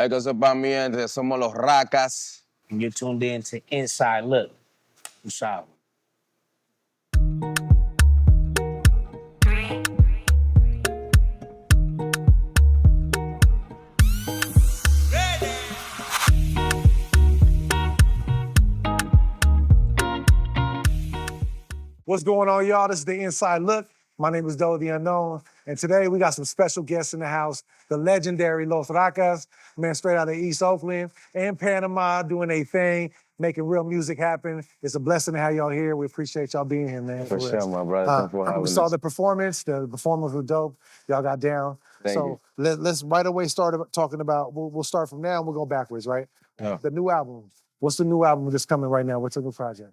Hay que sepan mi gente, somos Los Rakas. And you're tuned in to Inside Look. Usado. What's going on, y'all? This is the Inside Look. My name is DoeTheUnknown, and today we got some special guests in the house. The legendary Los Rakas, man, straight out of East Oakland and Panama, doing a thing, making real music happen. It's a blessing to have y'all here. We appreciate y'all being here, man. For sure, my brother. Thanks for having We us. saw the performance. The performance was dope. Y'all got down. Thank you. Let's right away start talking about. We'll start from now and we'll go backwards, right? Yeah. The new album. What's the new album that's coming right now? What's the new project?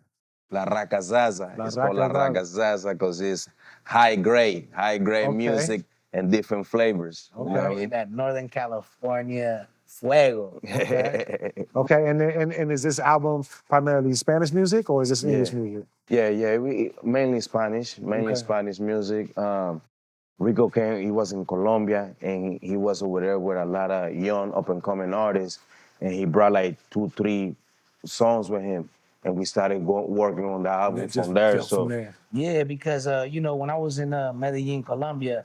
RAKA ZAZA. It's called RAKA RAKA ZAZA because it's high grade music and different flavors. Okay. You know what I mean? That Northern California fuego. Okay, and is this album primarily Spanish music or is this English music? Yeah, we mainly Spanish music. Rico came, he was in Colombia and he was over there with a lot of young up and coming artists, and he brought like 2-3 songs with him. And we started working on the album from there. Yeah, because when I was in Medellin, Colombia,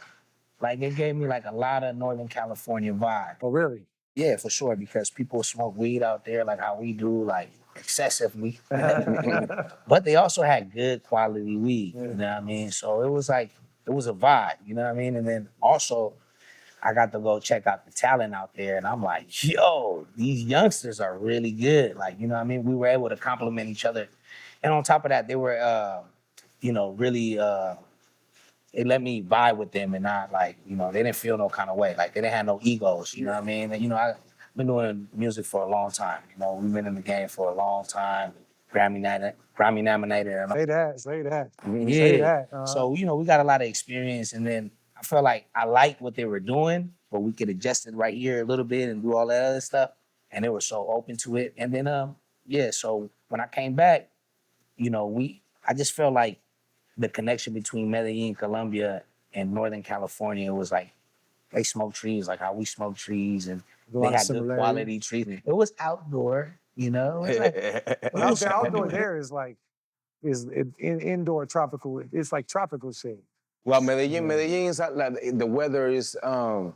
like it gave me like a lot of Northern California vibe. Oh, really? Yeah, for sure, because people smoke weed out there like how we do, like excessively. But they also had good quality weed, you know what I mean? So it was like, it was a vibe, you know what I mean? And then also, I got to go check out the talent out there, and I'm like, yo, these youngsters are really good. Like, you know what I mean? We were able to compliment each other. And on top of that, they were, really, they let me vibe with them and not like, they didn't feel no kind of way. Like, they didn't have no egos, you know what I mean? And, I've been doing music for a long time. We've been in the game for a long time. Grammy-nominated. Say that. Yeah. Say that. So, we got a lot of experience, and then I felt like I liked what they were doing, but we could adjust it right here a little bit and do all that other stuff. And they were so open to it. And then, so when I came back, I just felt like the connection between Medellin, Colombia, and Northern California was like, they smoke trees like how we smoke trees, and they had good quality trees. It was outdoor, It was like, outdoor there is indoor tropical. It's like tropical shade. Well, Medellin is the weather is a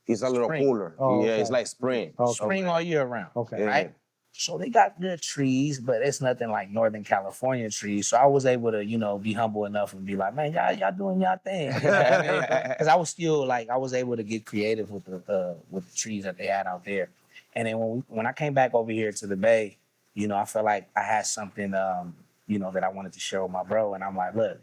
little cooler. Oh, okay. It's like spring. Spring all year round. Okay. Right? So they got good trees, but it's nothing like Northern California trees. So I was able to, be humble enough and be like, man, y'all doing y'all thing. Because I was still I was able to get creative with the trees that they had out there. And then when I came back over here to the Bay, I felt like I had something, that I wanted to share with my bro. And I'm like, look,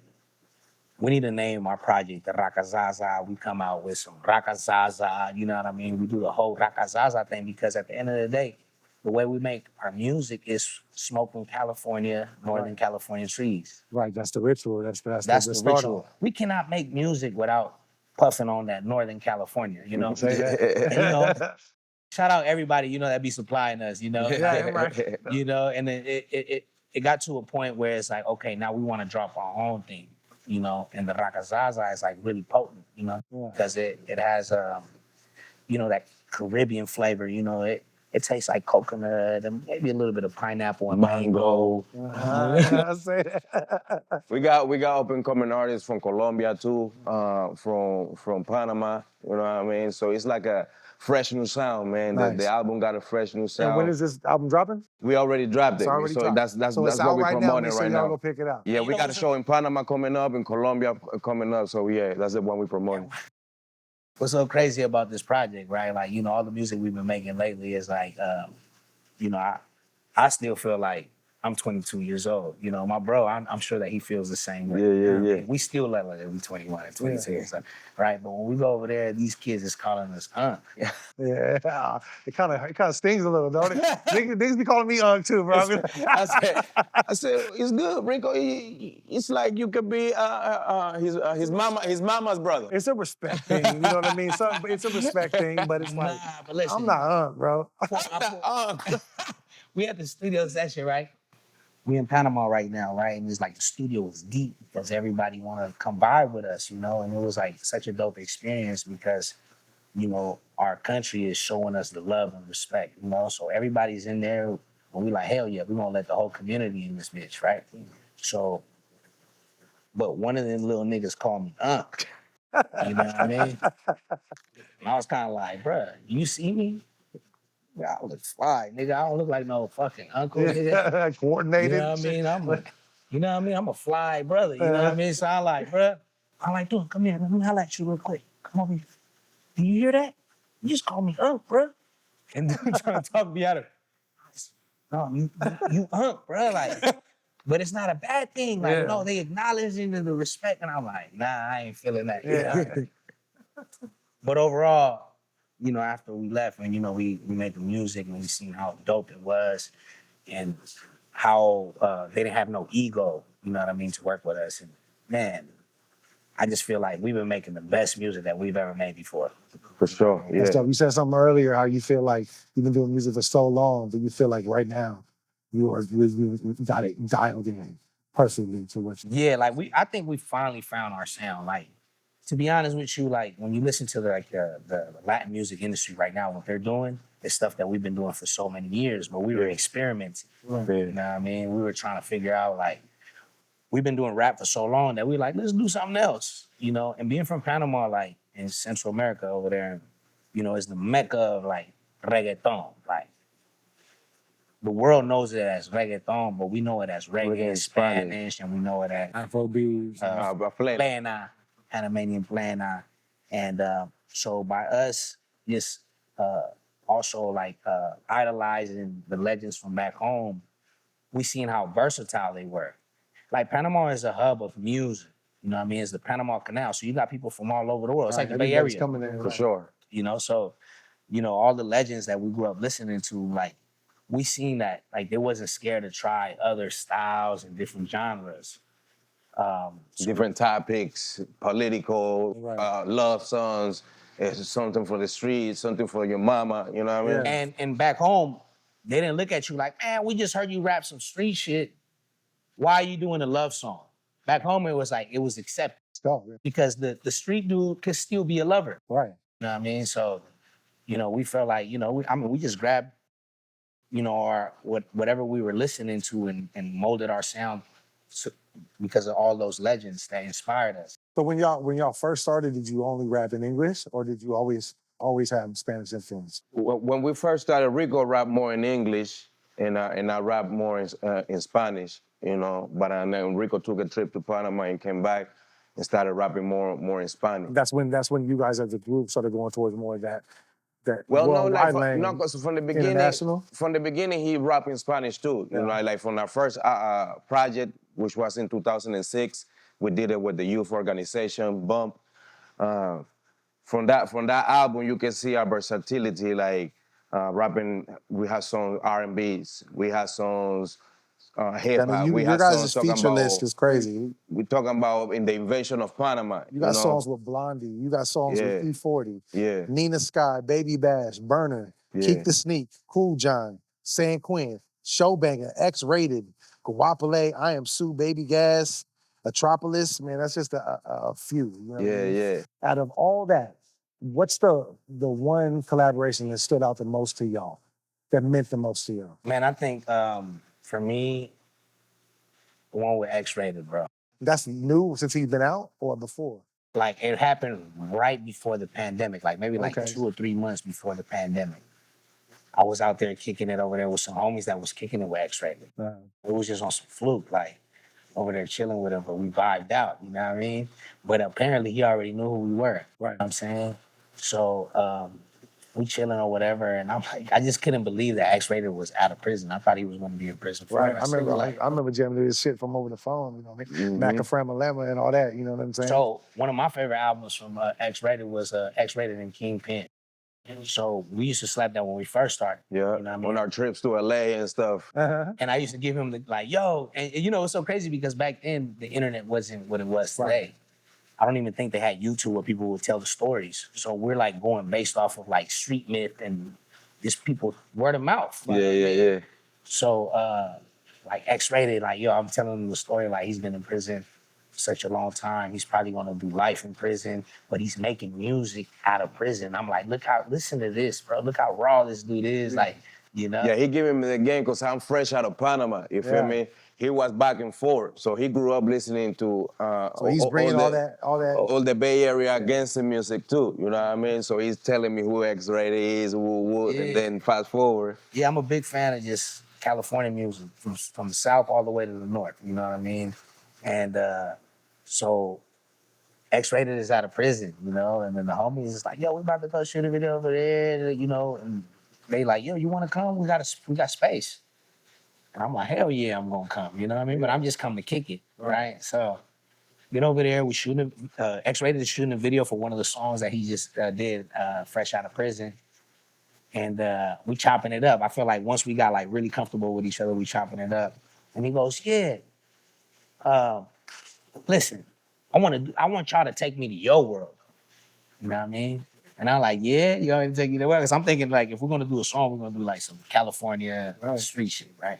we need to name our project the RAKA ZAZA. We come out with some RAKA ZAZA, you know what I mean? We do the whole RAKA ZAZA thing because at the end of the day, the way we make our music is smoking Northern California trees. Right, that's the ritual. That's the ritual. We cannot make music without puffing on that Northern California, Say that. Shout out everybody, that be supplying us, Yeah, right. And then it got to a point where it's like, okay, now we want to drop our own thing. And the RAKA ZAZA is like really potent, because it has, that Caribbean flavor, it tastes like coconut and maybe a little bit of pineapple and mango. I say that. We got up and coming artists from Colombia too, from Panama, you know what I mean? So it's like a fresh new sound, man. Nice. The album got a fresh new sound. And when is this album dropping? We already dropped it. It's so that's it's what out we're right promoting now, right y'all now. go pick it up. Yeah, we got a show in Panama coming up, in Colombia coming up. So yeah, that's the one we're promoting. What's so crazy about this project, right? Like, all the music we've been making lately is like, I still feel like I'm 22 years old. My bro, I'm sure that he feels the same way. Yeah. We still let like we 21 and 22, right? But when we go over there, these kids is calling us Yeah, it kind of stings a little, don't it? Niggas be calling me too, bro. I said, it's good, Rico. It's like you could be his mama's brother. It's a respect thing, you know what I mean? It's a respect thing, but it's like, but listen, I'm not bro. We at the studio session, right? We in Panama right now, right? And it's like the studio is deep because everybody want to come by with us, And it was like such a dope experience because, you know, our country is showing us the love and respect, you know? So everybody's in there and we like, hell yeah, we gonna let the whole community in this bitch, right? So, but one of them little niggas called me Unc. You know what I mean? And I was kind of like, bruh, you see me? Yeah, I look fly, nigga. I don't look like no fucking uncle, nigga. You Coordinated. know what I mean? You know what I mean? I'm a fly brother. You know what I mean? So I like, bruh. I like, dude, come here. Let me holler at you real quick. Come over here. Do you hear that? You just call me Unc, bruh. And dude trying to talk me out of it. No, you Unc, bruh. Like, but it's not a bad thing. Like, Yeah. no, they acknowledging the respect. And I'm like, nah, I ain't feeling that. You know? But overall, you know, after we left and, you know, we made the music and we seen how dope it was and how they didn't have no ego, you know what I mean, to work with us. And man, I just feel like we've been making the best music that we've ever made before. For sure, yeah. That's dope. You said something earlier, how you feel like you've been doing music for so long, but you feel like right now you got it dialed in perfectly to what you. Yeah, like I think we finally found our sound. Like, to be honest with you, like when you listen to the Latin music industry right now, what they're doing is stuff that we've been doing for so many years, but we were experimenting. Right. You know what I mean? We were trying to figure out, like, we've been doing rap for so long that we like, let's do something else, you know? And being from Panama, like in Central America over there, you know, is the mecca of like reggaeton. Like, the world knows it as reggaeton, but we know it as reggae in Spanish, and we know it as Afro-beats. plena, Panamanian plena. And so by us just also like idolizing the legends from back home, we seen how versatile they were. Like Panama is a hub of music. You know what I mean? It's the Panama Canal. So you got people from all over the world. It's like the Bay Everybody's Area. coming in, For sure. You know, so, you know, all the legends that we grew up listening to, like, we seen that, like, they wasn't scared to try other styles and different genres. Different topics, political, Right. love songs. It's something for the streets, something for your mama. You know what I mean? And back home, they didn't look at you like, man, we just heard you rap some street shit. Why are you doing a love song? Back home, it was like, it was accepted. Go, yeah. Because the street dude could still be a lover. Right. You know what I mean? So, you know, we felt like, you know, we just grabbed, you know, our whatever we were listening to and molded our sound because of all those legends that inspired us. So when y'all first started, did you only rap in English, or did you always have Spanish influence? When we first started, Rico rapped more in English, and I rapped more in Spanish. You know, but then Rico took a trip to Panama and came back and started rapping more in Spanish. That's when you guys as a group started going towards more of that well, no, worldwide like lane. no, because from the beginning, he rapped in Spanish too. You know, like from our first project, which was in 2006, we did it with the youth organization Bump. From that album, you can see our versatility. Like rapping, we have songs R&Bs, we have songs hip hop. We your have guys' songs talking feature about, list is crazy. We're talking about in the invasion of Panama. You got songs with Blondie. You got songs with E40. Yeah. Nina Sky, Baby Bash, Burner, Keep the Sneak, Cool John, San Quinn, Showbanger, X-Rated, Guapole, I Am Sue, Baby Gas, Atropolis. Man, that's just a few. You know what I mean? Yeah. Out of all that, what's the one collaboration that stood out the most to y'all, that meant the most to y'all? Man, I think for me, the one with X-Rated, bro. That's new since he's been out or before? Like, it happened right before the pandemic, like maybe like 2 or 3 months before the pandemic. I was out there kicking it over there with some homies that was kicking it with X-Rated. It was just on some fluke, like over there chilling with him, but we vibed out, you know what I mean? But apparently he already knew who we were, you know what I'm saying? So we chilling or whatever, and I'm like, I just couldn't believe that X-Rated was out of prison. I thought he was gonna be in prison forever. I remember jamming this shit from over the phone, you know what I mean? Macaframa Lemma and all that, you know what I'm saying? So one of my favorite albums from X-Rated was X-Rated and Kingpin. So we used to slap that when we first started. Yeah, you know what I mean? On our trips to LA and stuff. And I used to give him the, like, yo, and you know, it's so crazy because back then the internet wasn't what it was today. I don't even think they had YouTube where people would tell the stories. So we're like going based off of like street myth and just people word of mouth. Like, Yeah. So like X-Rated, like, yo, I'm telling him the story like he's been in prison such a long time. He's probably gonna do life in prison, but he's making music out of prison. I'm like, listen to this, bro. Look how raw this dude is. Like, you know? Yeah, he giving me the game because I'm fresh out of Panama. You feel me? He was back and forth, so he grew up listening to So he's bringing all the Bay Area gangster music too. You know what I mean? So he's telling me who X-Rated is, and then fast forward. Yeah, I'm a big fan of just California music from the south all the way to the north. You know what I mean? And so X-Rated is out of prison, you know, and then the homies is like, yo, we about to go shoot a video over there, you know, and they like, yo, you want to come? We got space. And I'm like, hell yeah, I'm gonna come. You know what I mean? But I'm just coming to kick it, right? So get over there. We shooting. X-Rated is shooting a video for one of the songs that he just did, fresh out of prison, and we chopping it up. I feel like once we got like really comfortable with each other, we chopping it up. And he goes, yeah. Listen, I want y'all to take me to your world. You know what I mean? And I'm like, yeah, you want me to take you to where? Because I'm thinking like, if we're gonna do a song, we're gonna do like some California street shit, right?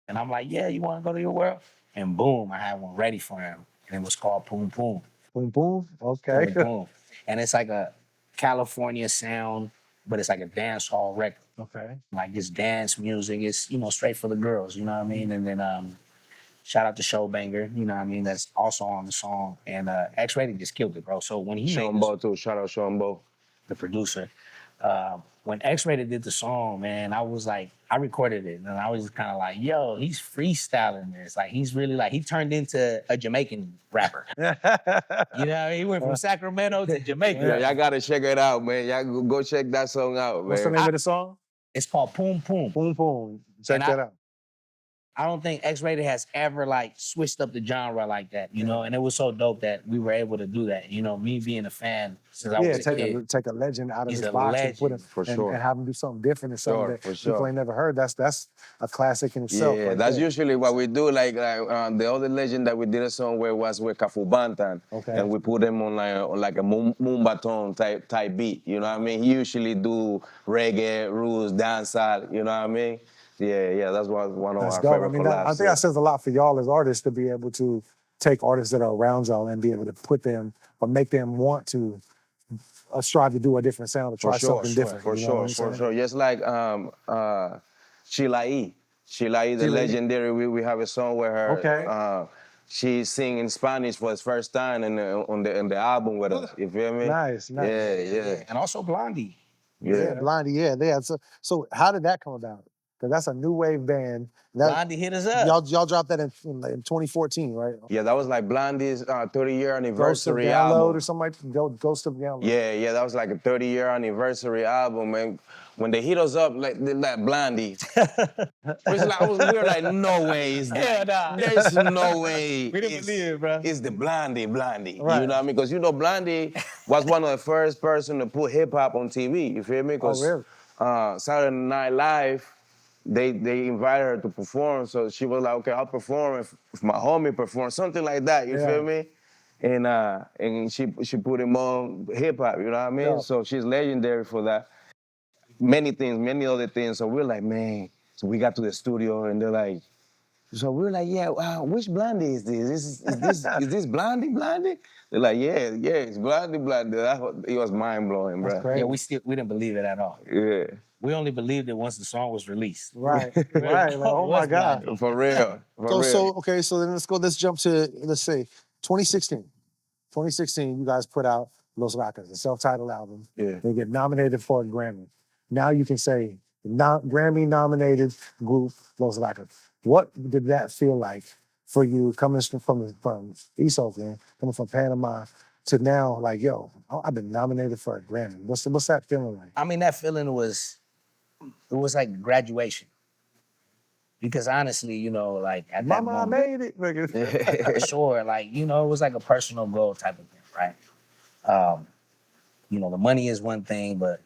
And I'm like, yeah, you want to go to your world? And boom, I had one ready for him. And it was called Boom Boom. Boom Boom? Okay. Boom Boom. And it's like a California sound, but it's like a dance hall record. Okay. Like it's dance music. It's, you know, straight for the girls, you know what I mean? And then shout out to Showbanger, you know what I mean? That's also on the song. And X-Rated just killed it, bro. So when he Sean Bo too. Shout out Sean Bo, the producer. When X-Rated did the song, man, I was like, I recorded it, and I was just kind of like, yo, he's freestyling this. Like, he's really like, he turned into a Jamaican rapper. You know what I mean? He went from Sacramento to Jamaica. Yeah, y'all gotta check it out, man. Y'all go check that song out, man. What's the name of the song? It's called Boom Boom. Boom Boom. Check that out. I don't think X-Rated has ever like switched up the genre like that, you know? And it was so dope that we were able to do that. You know, me being a fan since I was a kid. Take a legend out of He's his a box legend. and have him do something different and something that people ain't never heard. That's a classic in itself. Yeah, right that's there. usually what we do. Like the other legend that we did a song with was with Kafu Bantan, and we put him on like a Moombaton type beat. You know what I mean? He usually do reggae, roots, dancehall. You know what I mean? Yeah, that's one of our favorite collabs. I think that says a lot for y'all as artists to be able to take artists that are around y'all and be able to put them or make them want to strive to do a different sound or try something different. For sure. Just like Sheila E. The legendary, we have a song with her. Okay. She's singing Spanish for the first time on the album with us. You feel me? Nice. Yeah. And also Blondie. Yeah, Blondie, yeah. So how did that come about? Because that's a new wave band. Blondie hit us up. Y'all dropped that in 2014, right? Yeah, that was like Blondie's 30-year anniversary Ghost of album. Download or something like Ghost of Download. Yeah, that was like a 30-year anniversary album. And when they hit us up, like Blondie, we were like, no way is that. There's no way. We didn't believe it, bro. It's the Blondie. Right. You know what I mean? Because you know Blondie was one of the first person to put hip hop on TV. You feel me? Because Saturday Night Live, they invited her to perform, so she was like, okay, I'll perform if my homie performs, something like that, you feel me? And she put him on hip hop, you know what I mean? Yeah. So she's legendary for that. Many other things. So we're like, man, so we got to the studio and they're like, so we're like, yeah, which Blondie is this? Is this Blondie? They're like, yeah, it's Blondie. It was mind blowing, bro. Great. Yeah, we didn't believe it at all. Yeah. We only believed it once the song was released. Right. Like, oh my God. For real. So then let's jump to, let's say, 2016. 2016, you guys put out Los Rakas, a self-titled album. Yeah. They get nominated for a Grammy. Now you can say, Grammy-nominated group, Los Rakas. What did that feel like for you coming from East Oakland, coming from Panama, to now, like, yo, I've been nominated for a Grammy. What's that feeling like? I mean, that feeling was like graduation. Because honestly, you know, like at that Mama, moment, I made it. for sure, like, you know, it was like a personal goal type of thing, right? You know, the money is one thing, but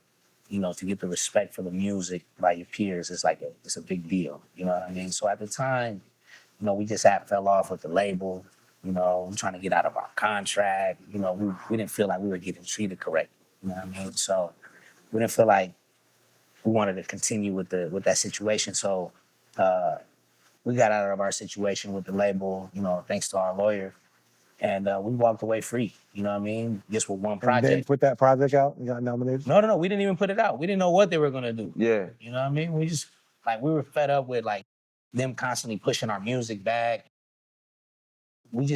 you know, to get the respect for the music by your peers is like it's a big deal. You know what I mean? So at the time, you know, we just fell off with the label. You know, we're trying to get out of our contract. You know, we didn't feel like we were getting treated correctly. You know what I mean? So we didn't feel like we wanted to continue with that situation. So we got out of our situation with the label, you know, thanks to our lawyer. And we walked away free, you know what I mean? Just with one And project. then put that project out and got nominated? No, we didn't even put it out. We didn't know what they were gonna do. Yeah. You know what I mean? We just, like, we were fed up with, like, them constantly pushing our music back.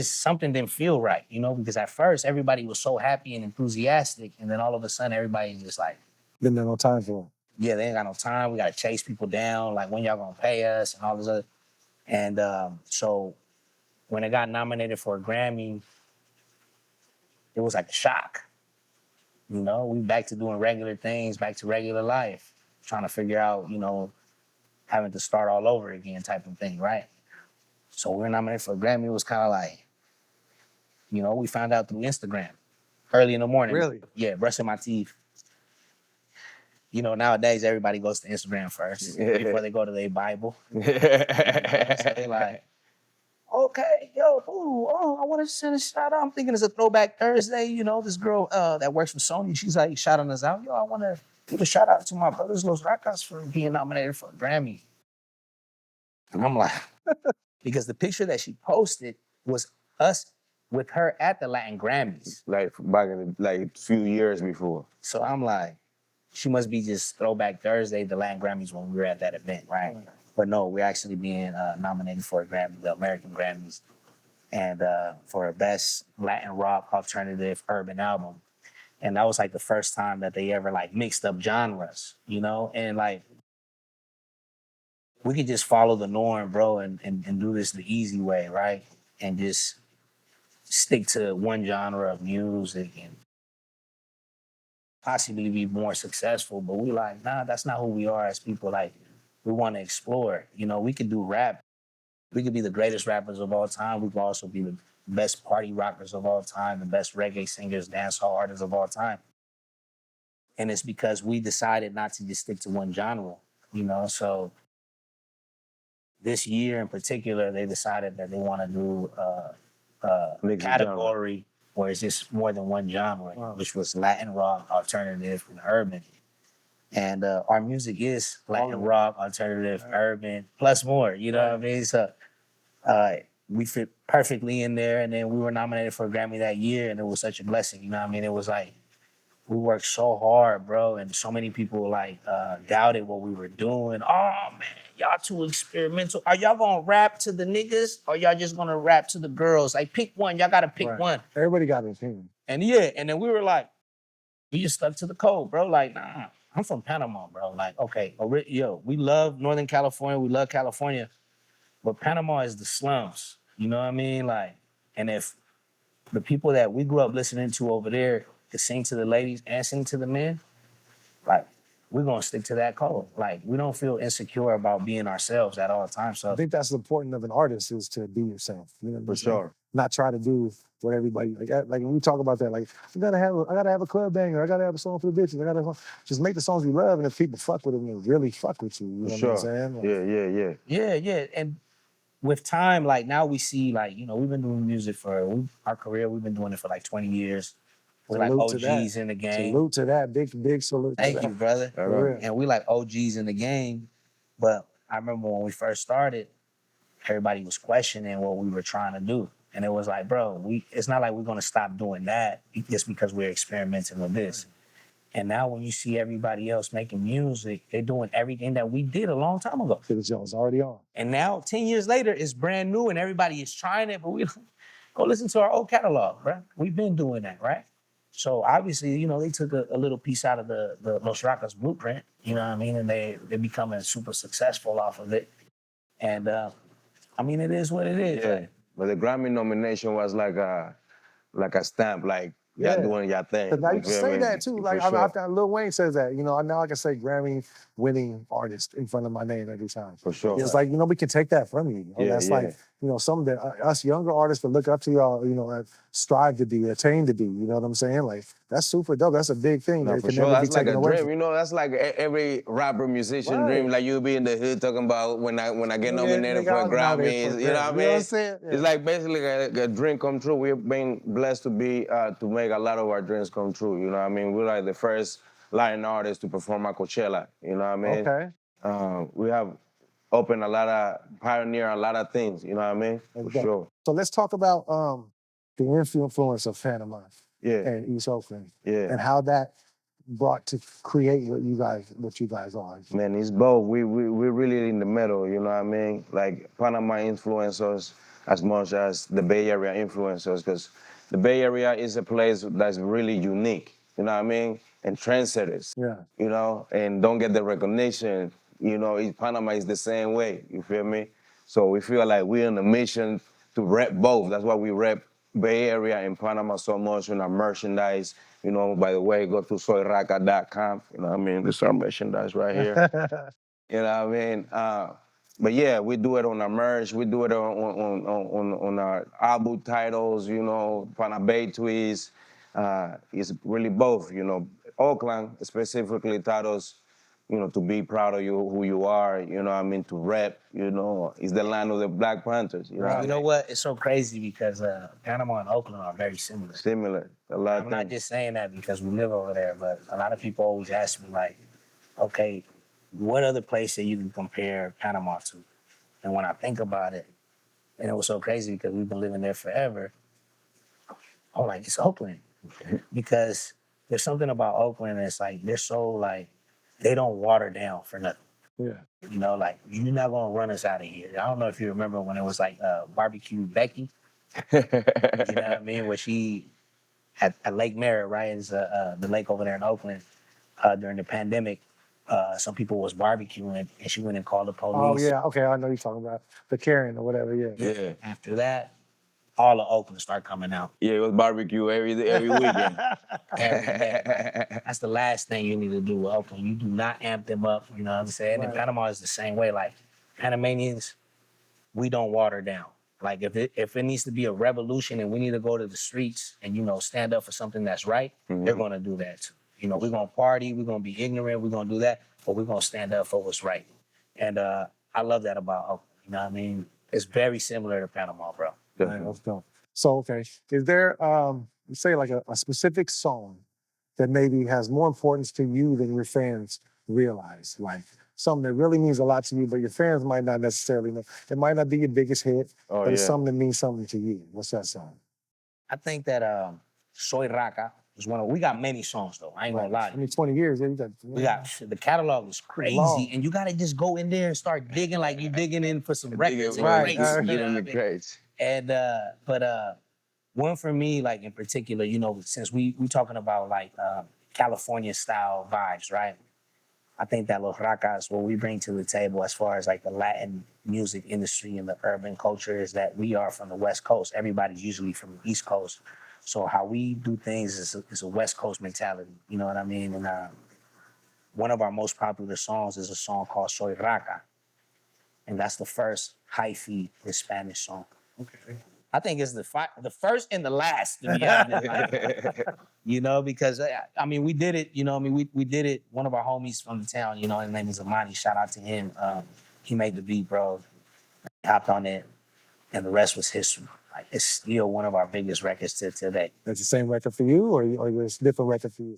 Something didn't feel right, you know? Because at first, everybody was so happy and enthusiastic, and then all of a sudden, everybody's just like, Didn't have no time for it. yeah, they ain't got no time. We gotta chase people down. Like, when y'all gonna pay us and all this other. And so when it got nominated for a Grammy, it was like a shock. You know, we back to doing regular things, back to regular life, trying to figure out, you know, having to start all over again type of thing, right? So we were nominated for a Grammy. It was kind of like, you know, we found out through Instagram early in the morning. Really? Yeah, brushing my teeth. You know, nowadays everybody goes to Instagram first before they go to their Bible. So they like, okay, yo, ooh, oh, I want to send a shout out. I'm thinking it's a Throwback Thursday. You know, this girl that works for Sony, she's like shouting us out. Yo, I want to give a shout out to my brothers, Los Rakas, for being nominated for a Grammy. And I'm like, because the picture that she posted was us with her at the Latin Grammys. Like back in the few years before. So I'm like, she must be just Throwback Thursday, the Latin Grammys when we were at that event, right? But no, we're actually being nominated for a Grammy, the American Grammys, and for a Best Latin Rock Alternative Urban Album. And that was like the first time that they ever like mixed up genres, you know? And like, we could just follow the norm, bro, and do this the easy way, right? And just stick to one genre of music and possibly be more successful. But we like, nah, that's not who we are as people. Like, we want to explore. You know, we could do rap. We could be the greatest rappers of all time. We could also be the best party rockers of all time, the best reggae singers, dancehall artists of all time. And it's because we decided not to just stick to one genre, you know? So this year in particular, they decided that they want to do a category where it's just more than one genre, which was Latin rock, alternative, and urban. And our music is Latin rock, alternative, urban, plus more, you know what I mean? So we fit perfectly in there. And then we were nominated for a Grammy that year, and it was such a blessing, you know what I mean? It was like, we worked so hard, bro, and so many people like doubted what we were doing. Oh man, y'all too experimental. Are y'all gonna rap to the niggas, or y'all just gonna rap to the girls? Like, pick one. Y'all gotta pick one. Everybody got an opinion. And yeah, and then we were like, we just stuck to the code, bro. Like, nah, I'm from Panama, bro. Like, okay, yo, we love Northern California. We love California, but Panama is the slums. You know what I mean? Like, and if the people that we grew up listening to over there to sing to the ladies and sing to the men, like, we're gonna stick to that code. Like, we don't feel insecure about being ourselves at all times. So I think that's the important of an artist is to be yourself. You know what I'm saying? sure. Not try to do what everybody like when we talk about that, like I gotta have a club banger, I gotta have a song for the bitches, I gotta just make the songs you love, and if people fuck with them, they really fuck with you. You know what I'm saying? Like, yeah. And with time, like now we see, like, you know, we've been doing music for our career, we've been doing it for like 20 years. We're like OGs in the game. Salute to that. Big salute. Thank you, brother. Right. And we like OGs in the game. But I remember when we first started, everybody was questioning what we were trying to do. And it was like, bro, it's not like we're gonna stop doing that just because we're experimenting with this. And now when you see everybody else making music, they're doing everything that we did a long time ago. It was already on. And now, 10 years later, it's brand new and everybody is trying it, but we go listen to our old catalog, bro. We've been doing that, right? So obviously, you know, they took a little piece out of the Los Rakas blueprint, you know what I mean? And they're becoming super successful off of it. And I mean, it is what it is. Yeah, like, but the Grammy nomination was like a stamp, like y'all doing your thing. Now you You can feel say me? that too. Like For sure. after Lil Wayne says that, you know, now I can say Grammy-winning artist in front of my name every time. For sure. It's like, you know, we can take that from you. You know? That's like, you know, some that us younger artists that look up to y'all, you know, strive to be, attain to be. You know what I'm saying? Like, that's super dope. That's a big thing. No, that for can sure. never be That's like taken a away dream. from You know, that's like every rapper, musician Right. dream. Like you'll be in the hood talking about when I get nominated nigga, for I a was nominated Grammy. for a You know what I Grammy. mean? You know what I'm saying? Yeah. It's like basically a dream come true. We've been blessed to be to make a lot of our dreams come true. You know what I mean? We're like the first Latin artist to perform at Coachella. You know what I mean? Okay. We have pioneer a lot of things. You know what I mean? For sure. So let's talk about the influence of Panama and East Oakland, and how that brought to create what you guys are. Man, it's both. We're really in the middle, you know what I mean? Like Panama influenced us as much as the Bay Area influenced us, because the Bay Area is a place that's really unique, you know what I mean? And trendsetters, you know, and don't get the recognition, you know, Panama is the same way, you feel me? So we feel like we're on a mission to rep both. That's why we rep Bay Area and Panama so much in our merchandise. You know, by the way, go to soyraka.com. You know what I mean? This is our merchandise right here. You know what I mean? But yeah, we do it on our merch. We do it on our album titles, you know, Panabay Tweets. It's really both, you know. Oakland specifically taught us, you know, to be proud of who you are, you know what I mean, to rep, you know, it's the land of the Black Panthers. You know, you know what? It's so crazy because Panama and Oakland are very similar. Similar, a lot. I'm not just saying that because we live over there, but a lot of people always ask me like, okay, what other place that you can compare Panama to? And when I think about it, and it was so crazy because we've been living there forever, I'm like, it's Oakland. Because there's something about Oakland that's like, they're so like, they don't water down for nothing. Yeah. You know, like, you're not gonna run us out of here. I don't know if you remember when it was like Barbecue Becky. You know what I mean? Where she, at Lake Merritt, right? Is the lake over there in Oakland, during the pandemic. Some people was barbecuing and she went and called the police. Oh yeah, okay, I know you're talking about the Karen or whatever, Yeah. After that, all of Oakland start coming out. Yeah, it was barbecue every weekend. Every day. Right? That's the last thing you need to do with Oakland. You do not amp them up, you know what I'm saying? Right. And Panama is the same way. Like, Panamanians, we don't water down. Like, if it needs to be a revolution and we need to go to the streets and, you know, stand up for something that's right, they're gonna do that too. You know, we're gonna party, we're gonna be ignorant, we're gonna do that, but we're gonna stand up for what's right. And I love that about Oakland, you know what I mean? It's very similar to Panama, bro. Right, let's go. So, okay, is there, say like a specific song that maybe has more importance to you than your fans realize? Like something that really means a lot to you, but your fans might not necessarily know. It might not be your biggest hit, but it's something that means something to you. What's that song? I think that Soy Raka is we got many songs though, I ain't gonna lie. I mean, 20 years, yeah, We got, the catalog is crazy, long. and you gotta just go in there and start digging like you digging in for some records. Right, And Get in the crates. And but one for me, like in particular, you know, since we talking about like California style vibes, right? I think that Los Rakas, what we bring to the table as far as like the Latin music industry and the urban culture is that we are from the West Coast. Everybody's usually from the East Coast. So how we do things is a West Coast mentality, you know what I mean? And one of our most popular songs is a song called Soy Raka. And that's the first hyphy in Spanish song. Okay. I think it's the first and the last, to be honest. You know, because I mean, we did it. You know, I mean, we did it. One of our homies from the town, you know, his name is Amani. Shout out to him. He made the beat, bro. He hopped on it, and the rest was history. Like, it's still one of our biggest records to today. That's the same record for you, or it's a different record for you?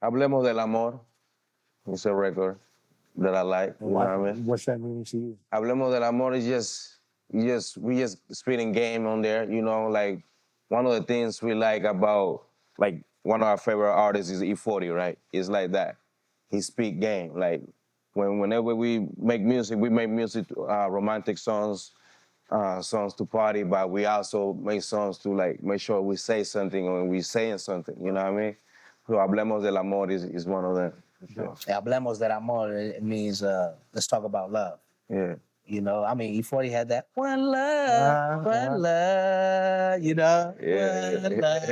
Hablemos del Amor. It's a record that I like. You know what I mean? What's that mean to you? Hablemos del Amor is we just spitting game on there, you know, like one of the things we like about, like, one of our favorite artists is E40, right? It's like that. He speak game. Like, whenever we make music romantic songs, songs to party, but we also make songs to like make sure we say something or we saying something, you know what I mean? So Hablemos del Amor is one of them. Hablemos del Amor, it means let's talk about love. Yeah. You know, I mean, E40 had that one love, you know, one love.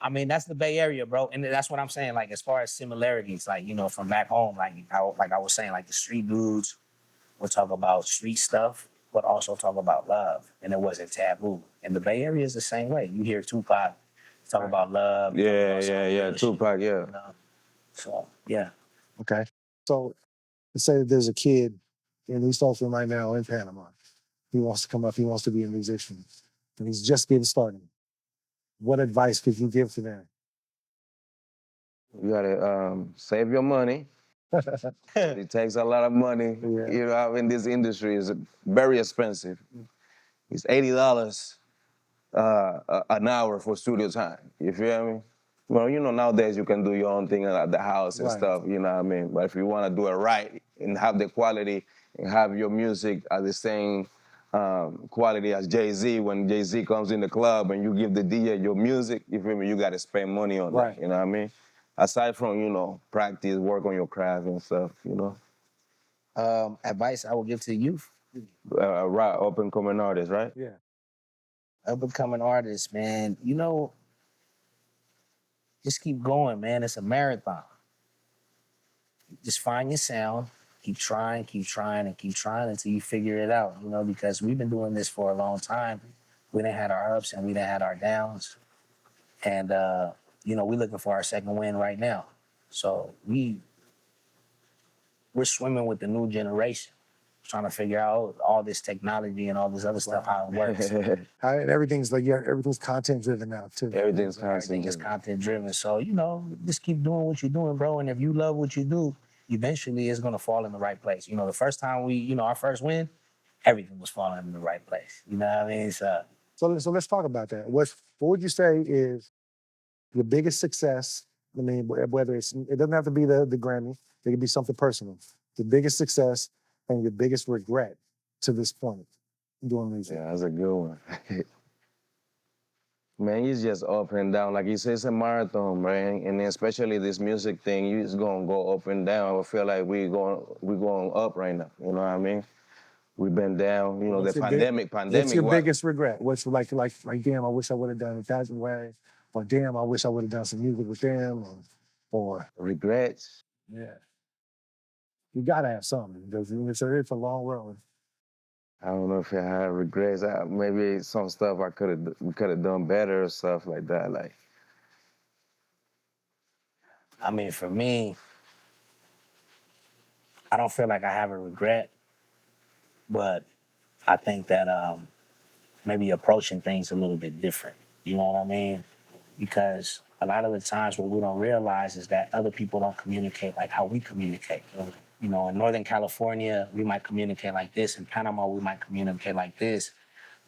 I mean, that's the Bay Area, bro, and that's what I'm saying. Like, as far as similarities, like, you know, from back home, like I was saying, like the street dudes would talk about street stuff, but also talk about love, and it wasn't taboo. And the Bay Area is the same way. You hear Tupac talk about love. Yeah. Tupac, yeah. You know? So, yeah. Okay. So, let's say that there's a kid in East Oakland right now in Panama. He wants to come up, he wants to be a musician, and he's just getting started. What advice could you give to them? You gotta save your money. It takes a lot of money. Yeah. You know, in this industry is very expensive. It's $80 an hour for studio time. You feel me? Well, you know, nowadays you can do your own thing at the house and stuff, you know what I mean? But if you want to do it right and have the quality and have your music at the same quality as Jay-Z, when Jay-Z comes in the club and you give the DJ your music, you feel me? You got to spend money on that, you know what I mean? Aside from, you know, practice, work on your craft and stuff, you know? Advice I would give to the youth. Right, up-and-coming artists, right? Yeah. Up-and-coming artists, man, you know, just keep going, man. It's a marathon. Just find your sound, keep trying, and keep trying until you figure it out, you know, because we've been doing this for a long time. We done had our ups and we done had our downs. And, you know, we're looking for our second win right now. So we're swimming with the new generation, trying to figure out all this technology and all this other stuff, how it works. Everything's like, yeah, everything's content driven now too. Everything is content driven. So, you know, just keep doing what you're doing, bro. And if you love what you do, eventually it's gonna fall in the right place. You know, the first time our first win, everything was falling in the right place. You know what I mean? So let's talk about that. What would you say is your biggest success? I mean, whether it doesn't have to be the Grammy, it could be something personal. The biggest success and your biggest regret to this point doing music. Yeah, that's a good one. Man, it's just up and down. Like you said, it's a marathon, man. And especially this music thing, you just gonna go up and down. I feel like we're going up right now. You know what I mean? We've been down. You know, the pandemic. What's your biggest regret? What's like, damn, I wish I would have done it that way, or damn, I wish I would have done some music with them, or regrets. Yeah, you gotta have something because it's a long road. I don't know if I have regrets. Maybe some stuff we could have done better or stuff like that. Like, I mean, for me, I don't feel like I have a regret, but I think that maybe approaching things a little bit different. You know what I mean? Because a lot of the times what we don't realize is that other people don't communicate like how we communicate. You know, in Northern California, we might communicate like this. In Panama, we might communicate like this.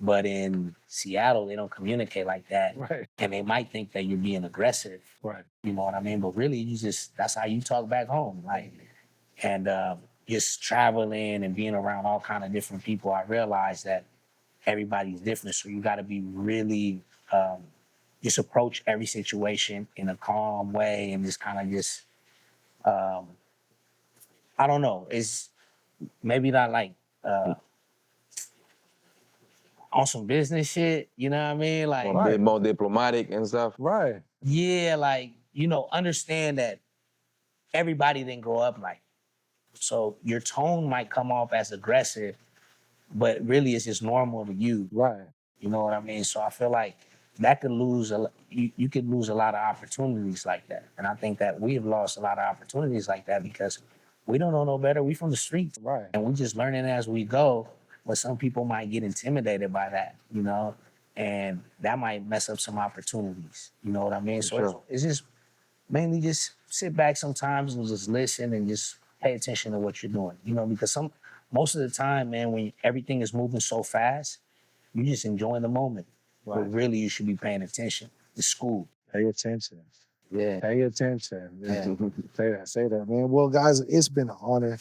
But in Seattle, they don't communicate like that. Right. And they might think that you're being aggressive. Right. You know what I mean? But really, that's how you talk back home. Like, and just traveling and being around all kind of different people, I realized that everybody's different. So you got to be really, just approach every situation in a calm way and just kind of just, I don't know. It's maybe not like on some business shit, you know what I mean? Like a bit more diplomatic and stuff. Right. Yeah, like, you know, understand that everybody didn't grow up like. So your tone might come off as aggressive, but really it's just normal to you. Right. You know what I mean? So I feel like that could you could lose a lot of opportunities like that. And I think that we've lost a lot of opportunities like that because we don't know no better. We from the streets. Right. And we just learning as we go. But some people might get intimidated by that, you know? And that might mess up some opportunities. You know what I mean? So it's just mainly just sit back sometimes and just listen and just pay attention to what you're doing. You know, because most of the time, man, when everything is moving so fast, you just enjoying the moment. Right. But really, you should be paying attention. It's school. Pay attention. Yeah. Pay attention. Yeah. Say that, man. Well, guys, it's been an honor.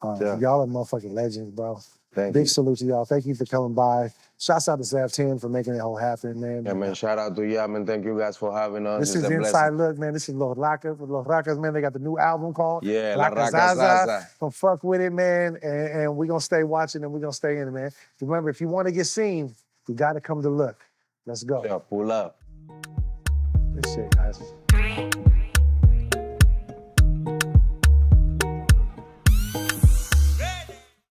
Y'all are motherfucking legends, bro. Big salute to y'all. Thank you for coming by. Shouts out to Zaf 10 for making it whole happen, man. Yeah, man. Shout out to y'all, man. Thank you guys for having us. This is Inside Look, man. This is Los Rakas. Los Rakas, man, they got the new album called RAKA ZAZA. Come fuck with it, man. And we're going to stay watching and we're going to stay in it, man. Remember, if you want to get seen, you got to come to Look. Let's go. Yeah, pull up. Good shit, guys.